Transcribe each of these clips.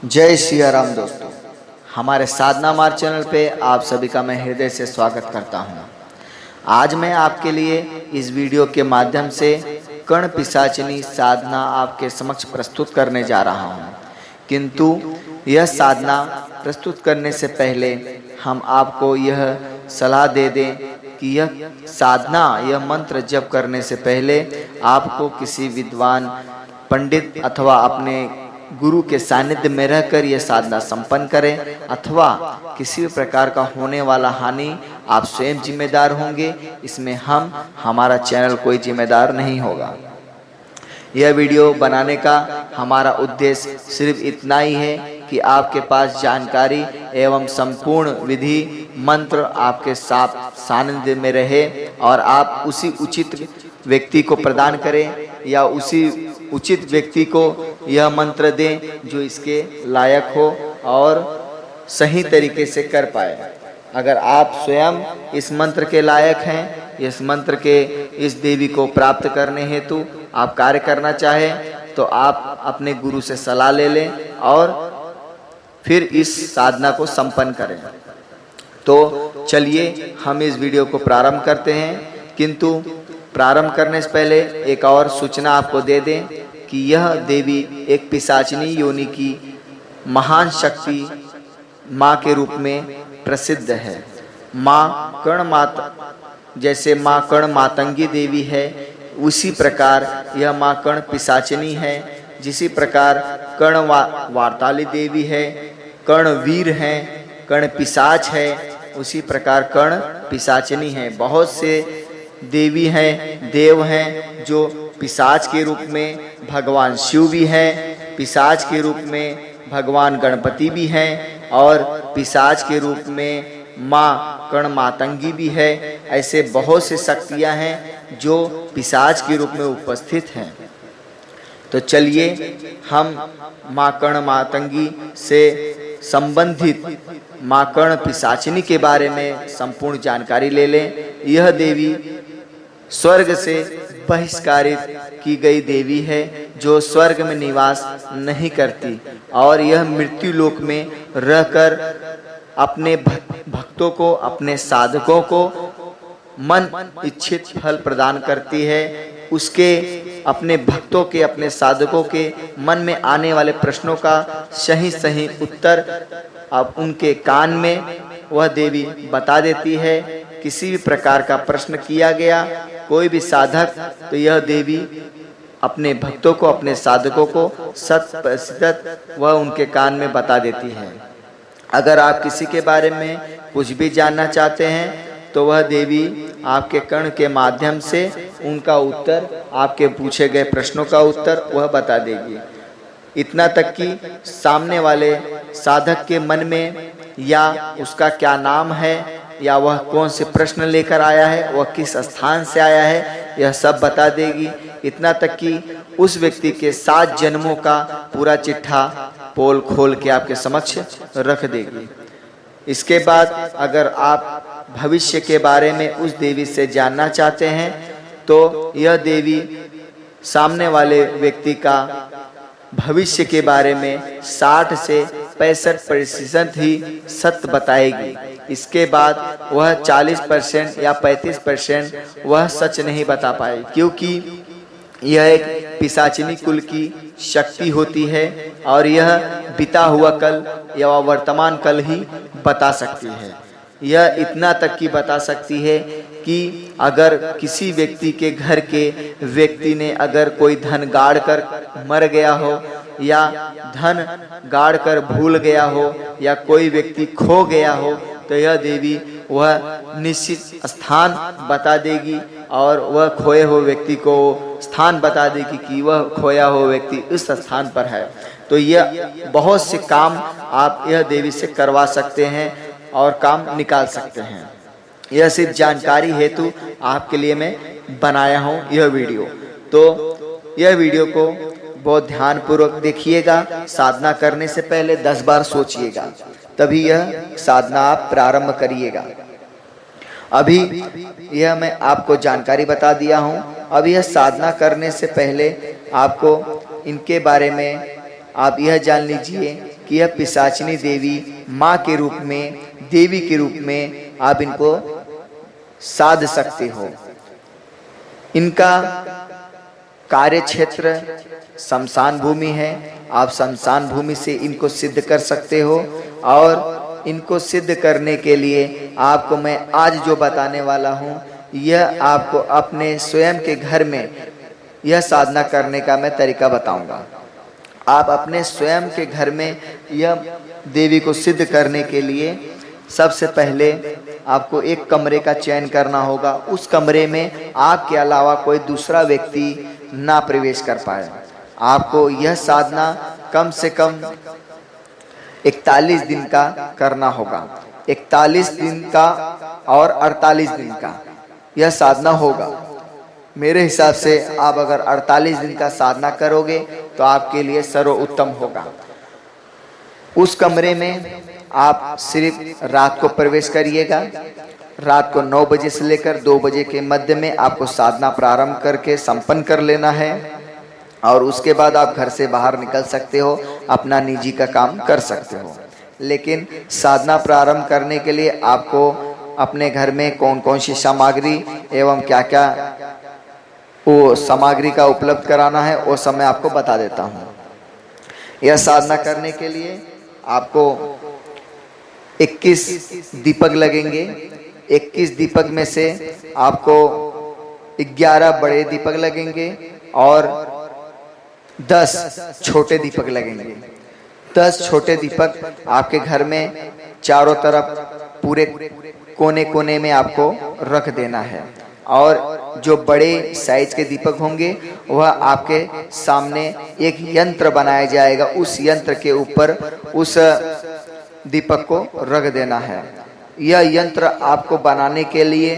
जय सिया राम दोस्तों, हमारे साधना मार्ग चैनल पे आप सभी का मैं हृदय से स्वागत करता हूँ। आज मैं आपके लिए इस वीडियो के माध्यम से कर्ण पिशाचिनी साधना आपके समक्ष प्रस्तुत करने जा रहा हूँ। किंतु यह साधना प्रस्तुत करने से पहले हम आपको यह सलाह दे दें कि यह साधना, यह मंत्र जप करने से पहले आपको किसी विद्वान पंडित अथवा अपने गुरु के सानिध्य में रहकर यह साधना संपन्न करें, अथवा किसी भी प्रकार का होने वाला हानि आप स्वयं जिम्मेदार होंगे। इसमें हमारा चैनल कोई जिम्मेदार नहीं होगा। यह वीडियो बनाने का हमारा उद्देश्य सिर्फ इतना ही है कि आपके पास जानकारी एवं संपूर्ण विधि मंत्र आपके सानिध्य में रहे और आप उसी उचित व्यक्ति को प्रदान करें या उसी उचित व्यक्ति को यह मंत्र दें जो इसके लायक हो और सही तरीके से कर पाए। अगर आप स्वयं इस मंत्र के लायक हैं, इस मंत्र के इस देवी को प्राप्त करने हेतु आप कार्य करना चाहें, तो आप अपने गुरु से सलाह ले लें और फिर इस साधना को संपन्न करें। तो चलिए हम इस वीडियो को प्रारंभ करते हैं। किंतु प्रारंभ करने से पहले एक और सूचना आपको दे दें कि यह देवी एक पिशाचिनी योनि की महान शक्ति माँ के रूप में प्रसिद्ध है। माँ कर्ण माता, जैसे माँ कर्ण मातंगी देवी है, उसी प्रकार यह माँ कर्ण पिशाचिनी है। जिसी प्रकार कर्ण वार्ताली देवी है, कर्ण वीर हैं, कर्ण पिशाच है, उसी प्रकार कर्ण पिशाचिनी है। बहुत से देवी हैं, देव हैं जो पिशाच के रूप में भगवान शिव भी हैं, पिशाच के रूप में भगवान गणपति भी हैं और पिशाच के रूप में माँ कर्ण मातंगी भी है। ऐसे बहुत से शक्तियाँ हैं जो पिशाच के रूप में उपस्थित हैं। तो चलिए हम माँ कर्ण मातंगी से संबंधित माँ कर्ण पिशाचिनी के बारे में संपूर्ण जानकारी ले लें। यह देवी स्वर्ग से बहिष्कारित की गई देवी है जो स्वर्ग में निवास नहीं करती और यह मृत्यु लोक में रहकर अपने भक्तों को, अपने साधकों को मन इच्छित फल प्रदान करती है। उसके अपने भक्तों के, अपने साधकों के मन में आने वाले प्रश्नों का सही उत्तर अब उनके कान में वह देवी बता देती है। किसी भी प्रकार का प्रश्न किया गया, कोई भी साधक, तो यह देवी अपने भक्तों को, अपने साधकों को 100% वह उनके कान में बता देती है। अगर आप किसी के बारे में कुछ भी जानना चाहते हैं तो वह देवी आपके कर्ण के माध्यम से उनका उत्तर, आपके पूछे गए प्रश्नों का उत्तर वह बता देगी। इतना तक कि सामने वाले साधक के मन में या उसका क्या नाम है या वह कौन से प्रश्न लेकर आया है, वह किस स्थान से आया है, यह सब बता देगी। इतना तक कि उस व्यक्ति के 7 जन्मों का पूरा चिट्ठा पोल खोल के आपके समक्ष रख देगी। इसके बाद अगर आप भविष्य के बारे में उस देवी से जानना चाहते हैं तो यह देवी सामने वाले व्यक्ति का भविष्य के बारे में 60 से 65% ही सत्य बताएगी। इसके बाद वह 40% या 35% वह सच नहीं बता पाए, क्योंकि यह एक पिशाचिनी कुल की शक्ति होती है और यह बीता हुआ कल या वर्तमान कल ही बता सकती है। यह इतना तक की बता सकती है कि अगर किसी व्यक्ति के घर के व्यक्ति ने अगर कोई धन गाड़ कर मर गया हो या धन गाड़ कर भूल गया हो या कोई व्यक्ति खो गया हो, तो यह देवी वह निश्चित स्थान बता देगी और वह खोए हुए व्यक्ति को स्थान बता देगी कि वह खोया हुआ व्यक्ति इस स्थान पर है। तो यह बहुत से काम आप यह देवी से करवा सकते हैं और काम निकाल सकते हैं। यह सिर्फ जानकारी हेतु आपके लिए मैं बनाया हूँ यह वीडियो। तो यह वीडियो को बहुत ध्यान पूर्वक देखिएगा। साधना करने से पहले 10 बार सोचिएगा, तभी यह साधना आप प्रारंभ करिएगा। अभी यह मैं आपको जानकारी बता दिया हूँ। अब यह साधना करने से पहले आपको इनके बारे में आप यह जान लीजिए कि यह पिशाचिनी देवी माँ के रूप में, देवी के रूप में आप इनको साध सकते हो। इनका कार्य क्षेत्र शमशान भूमि है। आप शमशान भूमि से इनको सिद्ध कर सकते हो और इनको सिद्ध करने के लिए आपको मैं आज जो बताने वाला हूँ, यह आपको अपने स्वयं के घर में यह साधना करने का मैं तरीका बताऊंगा। आप अपने स्वयं के घर में यह देवी को सिद्ध करने के लिए सबसे पहले आपको एक कमरे का चयन करना होगा। उस कमरे में आपके अलावा कोई दूसरा व्यक्ति ना प्रवेश कर पाए। आपको यह साधना कम से कम 41 दिन का करना होगा। 41 दिन का और 48 दिन का यह साधना होगा। मेरे हिसाब से आप अगर 48 दिन का साधना करोगे तो आपके लिए सर्वोत्तम होगा। उस कमरे में आप सिर्फ रात को प्रवेश करिएगा। रात को 9 बजे से लेकर 2 बजे के मध्य में आपको साधना प्रारंभ करके संपन्न कर लेना है और उसके बाद आप घर से बाहर निकल सकते हो, अपना निजी का काम कर सकते हो। लेकिन साधना प्रारंभ करने के लिए आपको अपने घर में कौन कौन सी सामग्री एवं क्या क्या वो सामग्री का उपलब्ध कराना है वो सब मैं आपको बता देता हूँ। यह साधना करने के लिए आपको 21 दीपक लगेंगे। 21 दीपक में से आपको 11 बड़े दीपक लगेंगे और 10 छोटे दीपक लगेंगे। 10 छोटे दीपक आपके घर में चारों तरफ पूरे कोने कोने में आपको रख देना है और जो बड़े साइज के दीपक होंगे वह आपके सामने एक यंत्र बनाया जाएगा। उस यंत्र के ऊपर उस दीपक को रख देना है। यह यंत्र आपको बनाने के लिए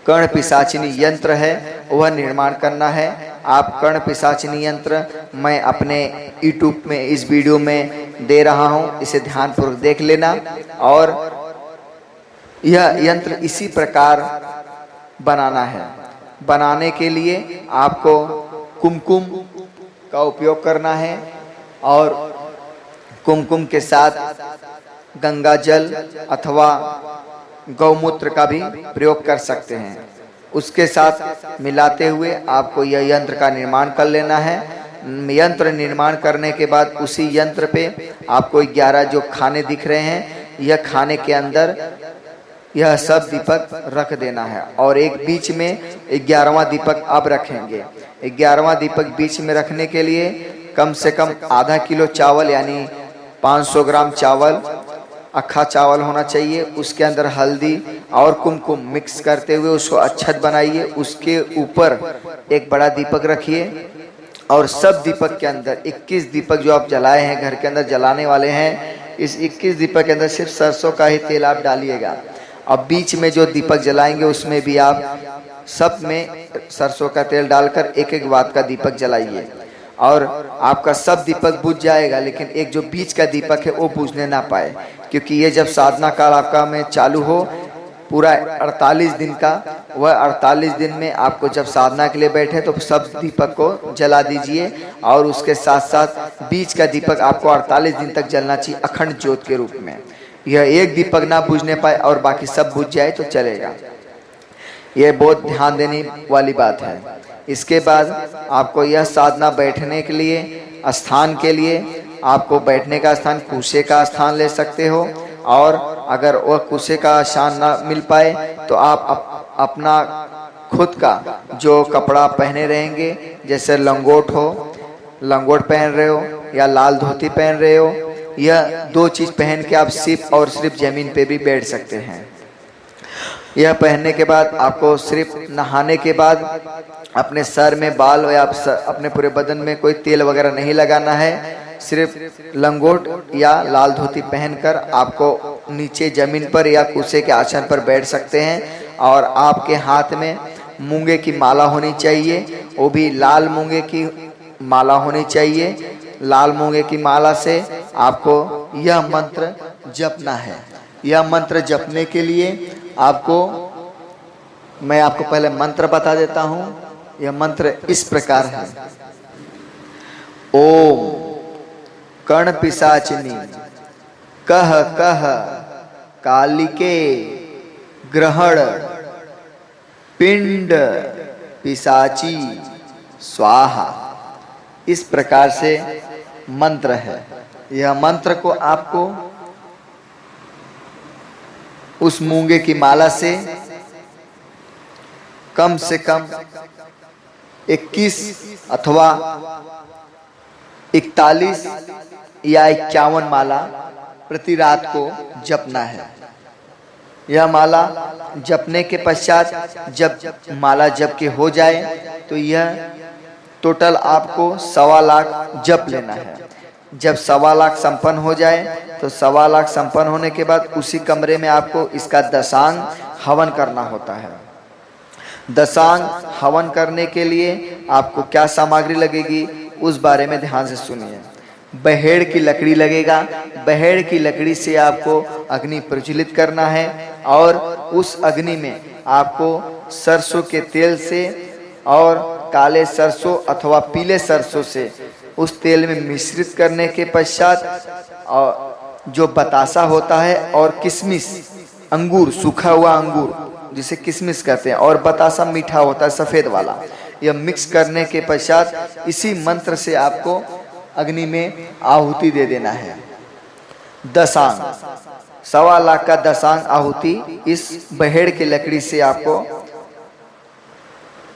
कर्ण पिशाचिनी यंत्र है वह निर्माण करना है। आप कर्ण पिशाचिनी यंत्र मैं अपने YouTube में इस वीडियो में दे रहा हूं, इसे ध्यानपूर्वक देख लेना। और यह यंत्र इसी प्रकार बनाना है। बनाने के लिए आपको कुमकुम का उपयोग करना है और कुमकुम के साथ गंगा जल अथवा गौमूत्र का भी प्रयोग कर सकते हैं। उसके साथ मिलाते हुए आपको यह यंत्र का निर्माण कर लेना है। यंत्र निर्माण करने के बाद उसी यंत्र पे आपको 11 जो खाने दिख रहे हैं, यह खाने के अंदर यह सब दीपक रख देना है और एक बीच में 11वां दीपक अब रखेंगे। 11वां दीपक बीच में रखने के लिए कम से कम आधा किलो चावल यानी 500 ग्राम चावल, अक्खा चावल होना चाहिए। उसके अंदर हल्दी और कुमकुम मिक्स करते हुए उसको अच्छत बनाइए। उसके ऊपर एक बड़ा दीपक रखिए और सब दीपक के अंदर 21 दीपक जो आप जलाए हैं, घर के अंदर जलाने वाले हैं, इस 21 दीपक के अंदर सिर्फ सरसों का ही तेल आप डालिएगा। अब बीच में जो दीपक जलाएंगे उसमें भी आप सब में सरसों का तेल डालकर एक एक वाट का दीपक जलाइए और आपका सब दीपक बुझ जाएगा। लेकिन एक जो बीच का दीपक है वो बुझने ना पाए, क्योंकि ये जब साधना काल आपका में चालू हो पूरा 48 दिन का, वह 48 दिन में आपको जब साधना के लिए बैठे तो सब दीपक को जला दीजिए और उसके साथ साथ बीच का दीपक आपको 48 दिन तक जलना चाहिए अखंड ज्योत के रूप में। यह एक दीपक ना बुझने पाए और बाकी सब बुझ जाए तो चलेगा। यह बहुत ध्यान देने वाली बात है। इसके बाद आपको यह साधना बैठने के लिए स्थान के लिए आपको बैठने का स्थान कुशे का स्थान ले सकते हो और अगर वह कुशे का स्थान ना मिल पाए तो आप अपना खुद का जो कपड़ा पहने रहेंगे, जैसे लंगोट हो, लंगोट पहन रहे हो या लाल धोती पहन रहे हो, यह 2 चीज पहन के आप सिर्फ और सिर्फ जमीन पे भी बैठ सकते हैं। यह पहनने के बाद आपको सिर्फ नहाने के बाद अपने सर में बाल या अपने पूरे बदन में कोई तेल वगैरह नहीं लगाना है। सिर्फ लंगोट या लाल धोती पहनकर आपको नीचे जमीन पर या कुर्सी के आसन पर बैठ सकते हैं और आपके हाथ में मूंगे की माला होनी चाहिए, वो भी लाल मूंगे की माला होनी चाहिए। लाल मूंगे की माला से आपको यह मंत्र जपना है। यह मंत्र जपने के लिए आपको मैं आपको पहले मंत्र बता देता हूँ। यह मंत्र इस प्रकार है। ओम कर्ण पिशाचिनी कह कह कालिके ग्रहण पिंड पिशाची स्वाहा। इस प्रकार से मंत्र है। यह मंत्र को आपको उस मूंगे की माला से कम 21 अथवा 41 या 51 माला प्रति रात को जपना है। यह माला जपने के पश्चात जब माला जप के हो जाए तो यह टोटल आपको 1.25 लाख जप लेना है। जब 1.25 लाख संपन्न हो जाए तो 1.25 लाख संपन्न होने के बाद उसी कमरे में आपको इसका दशांग हवन करना होता है। दशांग हवन करने के लिए आपको क्या सामग्री लगेगी उस बारे में ध्यान से सुनिए। बहेड़ की लकड़ी लगेगा। बहेड़ की लकड़ी से आपको अग्नि प्रज्वलित करना है और उस अग्नि में आपको सरसों के तेल से और काले सरसों अथवा पीले सरसों से उस तेल में मिश्रित करने के पश्चात और जो बतासा होता है और किशमिश अंगूर, सूखा हुआ अंगूर जिसे किशमिश कहते हैं, और बतासा मीठा होता है सफेद वाला, यह मिक्स करने के पश्चात इसी मंत्र से आपको अग्नि में आहुति दे देना है। दशांग 1.25 लाख का दशांग आहुति इस बहेड़ की लकड़ी से आपको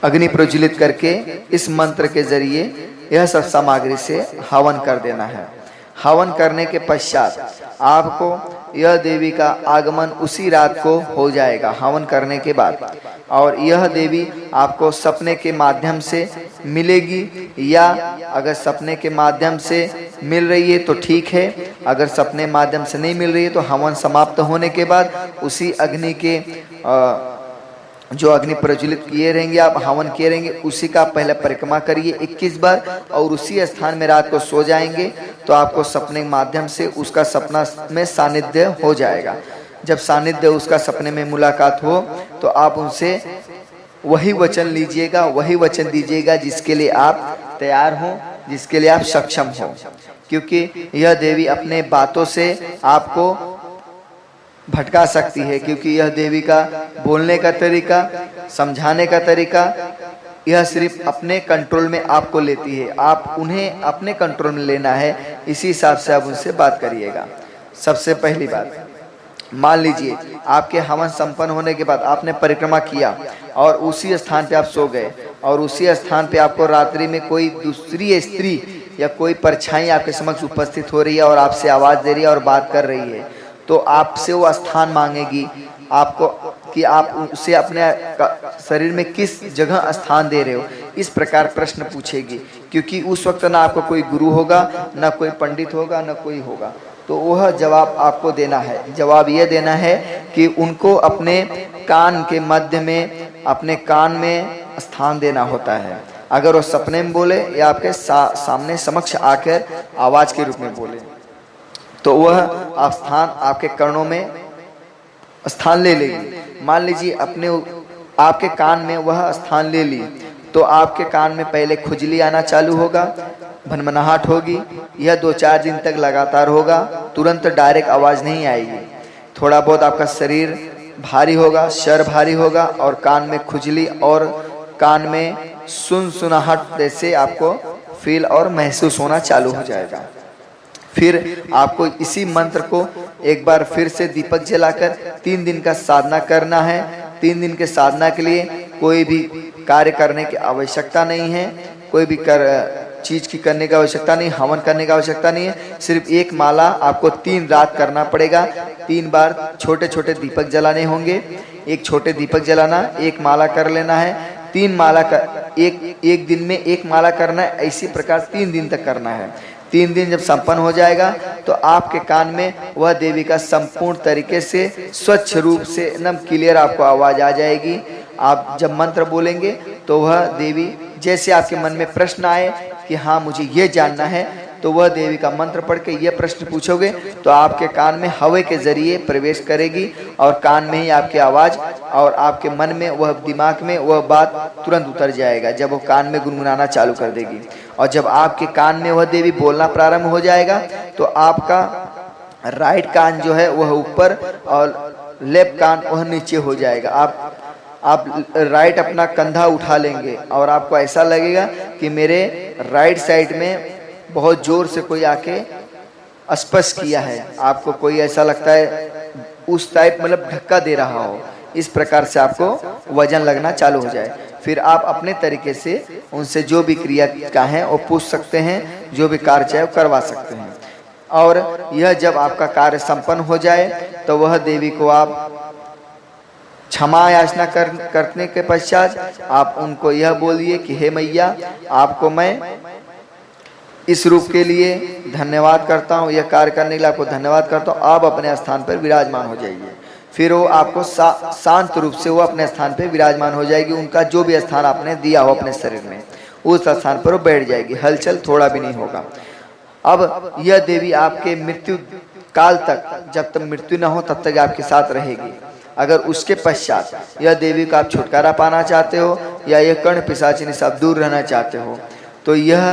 अग्नि प्रज्वलित करके इस मंत्र के जरिए यह सब सामग्री से हवन कर देना है। हवन करने के पश्चात आपको यह देवी का आगमन उसी रात को हो जाएगा हवन करने के बाद, और यह देवी आपको सपने के माध्यम से मिलेगी, या अगर सपने के माध्यम से मिल रही है तो ठीक है, अगर सपने माध्यम से नहीं मिल रही है तो हवन समाप्त होने के बाद उसी अग्नि के जो अग्नि प्रज्वलित किए रहेंगे, आप हवन किए रहेंगे, उसी का पहले परिक्रमा करिए 21 बार और उसी स्थान में रात को सो जाएंगे तो आपको सपने के माध्यम से उसका सपना में सानिध्य हो जाएगा। जब सानिध्य उसका सपने में मुलाकात हो तो आप उनसे वही वचन लीजिएगा, वही वचन दीजिएगा जिसके लिए आप तैयार हो, जिसके लिए आप सक्षम हो, क्योंकि यह देवी अपने बातों से आपको भटका सकती है, क्योंकि यह देवी का बोलने का तरीका, समझाने का तरीका, यह सिर्फ अपने कंट्रोल में आपको लेती है। आप उन्हें अपने कंट्रोल में लेना है, इसी हिसाब से आप उनसे बात करिएगा। सबसे पहली बात, मान लीजिए आपके हवन संपन्न होने के बाद आपने परिक्रमा किया और उसी स्थान पे आप सो गए और उसी स्थान पे आपको रात्रि में कोई दूसरी स्त्री या कोई परछाई आपके समक्ष उपस्थित हो रही है और आपसे आवाज़ दे रही है और बात कर रही है, तो आपसे वो स्थान मांगेगी आपको कि आप उसे अपने शरीर में किस जगह स्थान दे रहे हो, इस प्रकार प्रश्न पूछेगी, क्योंकि उस वक्त ना आपको कोई गुरु होगा, ना कोई पंडित होगा, ना कोई होगा। तो वह जवाब आपको देना है। जवाब ये देना है कि उनको अपने कान के मध्य में, अपने कान में स्थान देना होता है। अगर वो सपने में बोले या आपके सामने समक्ष आकर आवाज के रूप में बोले तो वह स्थान आपके कर्णों में स्थान ले लेगी। मान लीजिए आपके कान में वह स्थान ले ली तो आपके कान में पहले खुजली आना चालू होगा, भनभनाहट होगी, यह 2-4 दिन तक लगातार होगा, तुरंत डायरेक्ट आवाज़ नहीं आएगी। थोड़ा बहुत आपका शरीर भारी होगा, सर भारी होगा और कान में खुजली और कान में सुनसुनाहट जैसे आपको फील और महसूस होना चालू हो जाएगा। फिर आपको इसी मंत्र को एक बार फिर से दीपक जलाकर 3 दिन का साधना करना है। 3 दिन के साधना के लिए कोई भी कार्य करने की आवश्यकता नहीं है, कोई भी चीज़ की करने की आवश्यकता नहीं, हवन करने की आवश्यकता नहीं है। सिर्फ एक माला आपको 3 रात करना पड़ेगा। 3 बार छोटे छोटे दीपक जलाने होंगे। एक छोटे दीपक जलाना, एक माला कर लेना है। 3 माला का एक दिन में 1 माला करना है। इसी प्रकार 3 दिन तक करना है। 3 दिन जब संपन्न हो जाएगा तो आपके कान में वह देवी का संपूर्ण तरीके से स्वच्छ रूप से एकदम क्लियर आपको आवाज़ आ जाएगी। आप जब मंत्र बोलेंगे तो वह देवी, जैसे आपके मन में प्रश्न आए कि हाँ मुझे ये जानना है, तो वह देवी का मंत्र पढ़ के यह प्रश्न पूछोगे तो आपके कान में हवा के जरिए प्रवेश करेगी और कान में ही आपकी आवाज़ और आपके मन में वह दिमाग में वह बात तुरंत उतर जाएगा जब वो कान में गुनगुनाना चालू कर देगी। और जब आपके कान में वह देवी बोलना प्रारंभ हो जाएगा तो आपका राइट कान जो है वह ऊपर और लेफ्ट कान वह नीचे हो जाएगा। आप राइट अपना कंधा उठा लेंगे और आपको ऐसा लगेगा कि मेरे राइट साइड में बहुत जोर से कोई आके स्पर्श किया है। आपको कोई ऐसा लगता है उस टाइप मतलब धक्का दे रहा हो, इस प्रकार से आपको वजन लगना चालू हो जाए। फिर आप अपने तरीके से उनसे जो भी क्रिया का है वो पूछ सकते हैं, जो भी कार्य चाहे वो करवा सकते हैं। और यह जब आपका कार्य संपन्न हो जाए तो वह देवी को आप क्षमा याचना करने के पश्चात आप उनको यह बोलिए कि हे मैया, आपको मैं इस रूप के लिए धन्यवाद करता हूँ, यह कार्य करने के लिए आपको धन्यवाद करता हूँ, आप अपने स्थान पर विराजमान हो जाइए। फिर वो आपको शांत रूप से वो अपने स्थान पर विराजमान हो जाएगी। उनका जो भी स्थान आपने दिया हो अपने शरीर में उस स्थान पर वो बैठ जाएगी, हलचल थोड़ा भी नहीं होगा। अब यह देवी आपके मृत्यु काल तक, जब तक मृत्यु न हो तब तक आपके साथ रहेगी। अगर उसके पश्चात यह देवी का आप छुटकारा पाना चाहते हो या यह कर्ण पिशाचिनी से आप दूर रहना चाहते हो तो यह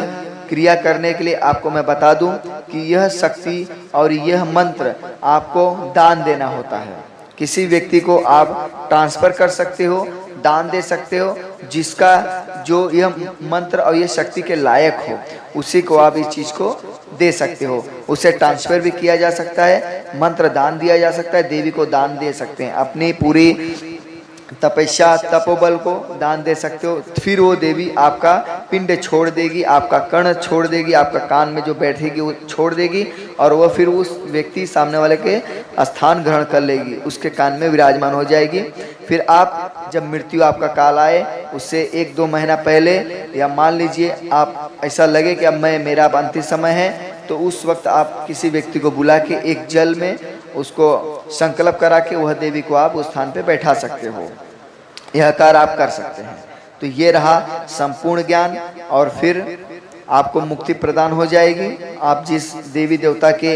क्रिया करने के लिए आपको मैं बता दूं कि यह शक्ति और यह मंत्र आपको दान देना होता है। किसी व्यक्ति को आप ट्रांसफर कर सकते हो, दान दे सकते हो, जिसका जो यह मंत्र और यह शक्ति के लायक हो उसी को आप इस चीज़ को दे सकते हो। उसे ट्रांसफर भी किया जा सकता है, मंत्र दान दिया जा सकता है, देवी को दान दे सकते हैं, अपनी पूरी तपस्या तपोबल को दान दे सकते हो। फिर वो देवी आपका पिंड छोड़ देगी, आपका कर्ण छोड़ देगी, आपका कान में जो बैठेगी वो छोड़ देगी और वह फिर उस व्यक्ति सामने वाले के स्थान ग्रहण कर लेगी, उसके कान में विराजमान हो जाएगी। फिर आप जब मृत्यु आपका काल आए उससे 1-2 महीना पहले या मान लीजिए आप ऐसा लगे कि अब मेरा अंतिम समय है तो उस वक्त आप किसी व्यक्ति को बुला के एक जल में उसको संकल्प करा के वह देवी को आप उस स्थान पे बैठा सकते हो। यह कार्य आप कर सकते हैं। तो ये रहा संपूर्ण ज्ञान और फिर आपको मुक्ति प्रदान हो जाएगी। आप जिस देवी देवता के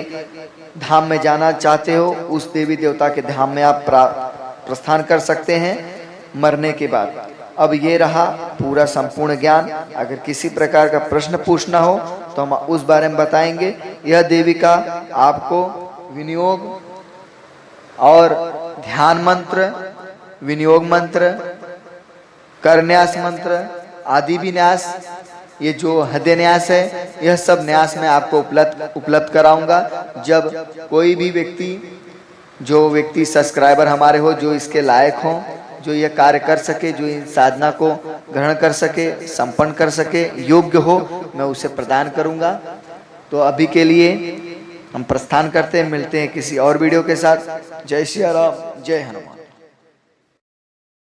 धाम में जाना चाहते हो उस देवी देवता के धाम में आप प्रस्थान कर सकते हैं मरने के बाद। अब ये रहा पूरा संपूर्ण ज्ञान। अगर किसी प्रकार का प्रश्न पूछना हो तो हम उस बारे में बताएंगे। यह देवी का आपको विनियोग और ध्यान मंत्र, विनियोग मंत्र, करन्यास मंत्र, आदि विन्यास, ये जो हृदय न्यास है, यह सब न्यास मैं आपको उपलब्ध कराऊंगा। जब कोई भी व्यक्ति सब्सक्राइबर हमारे हो जो इसके लायक हो, जो यह कार्य कर सके, जो इन साधना को ग्रहण कर सके, संपन्न कर सके, योग्य हो, मैं उसे प्रदान करूंगा। तो अभी के लिए हम प्रस्थान करते हैं, मिलते हैं किसी और वीडियो के साथ। जय श्री राम, जय हनुमान।